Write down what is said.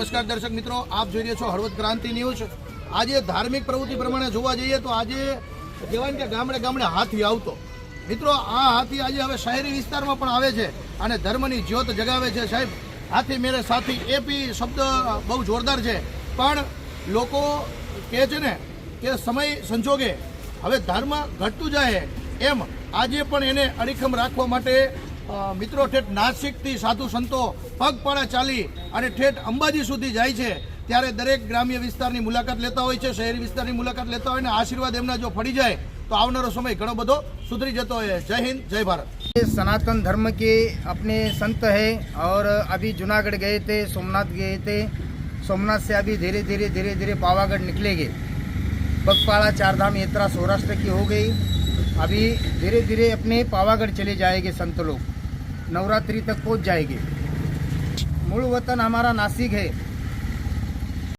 નમસ્કાર દર્શક મિત્રો, આપ જોઈ રહ્યા છો હળવદ ક્રાંતિ ન્યૂઝ। આજે ધાર્મિક પ્રવૃત્તિ પ્રમાણે જોવા જઈએ તો આજે કહેવાય કે ગામડે ગામડે હાથી આવતો મિત્રો, આ હાથી આજે હવે શહેરી વિસ્તારમાં પણ આવે છે અને ધર્મની જ્યોત જગાવે છે। સાહેબ, હાથી મેરે સાથી એપી શબ્દ બહુ જોરદાર છે, પણ લોકો કહે છે ને કે સમય સંજોગે હવે ધર્મ ઘટતું જાય, એમ આજે પણ એને અડીખમ રાખવા માટે મિત્રો ઠેઠ નાસિકથી સાધુ સંતો પગપાળા ચાલી અને ઠેઠ અંબાજી સુધી જાય છે। ત્યારે દરેક ગ્રામ્ય વિસ્તારની મુલાકાત લેતા હોય છે, શહેરી વિસ્તારની મુલાકાત લેતા હોય ને આશીર્વાદ એમના જો પડી જાય तो आवनारो समय घणो बधो सुधरी जतो है। जय हिंद, जय भारत। सनातन धर्म के अपने संत है और अभी जूनागढ़ गए थे, सोमनाथ गए थे। सोमनाथ से अभी धीरे धीरे पावागढ़ निकलेंगे। पगपाड़ा चारधाम यात्रा सौराष्ट्र की हो गई, अभी धीरे धीरे अपने पावागढ़ चले जाएंगे। संत लोग नवरात्रि तक पहुंच जाएंगे। मूल वतन हमारा नासिक है।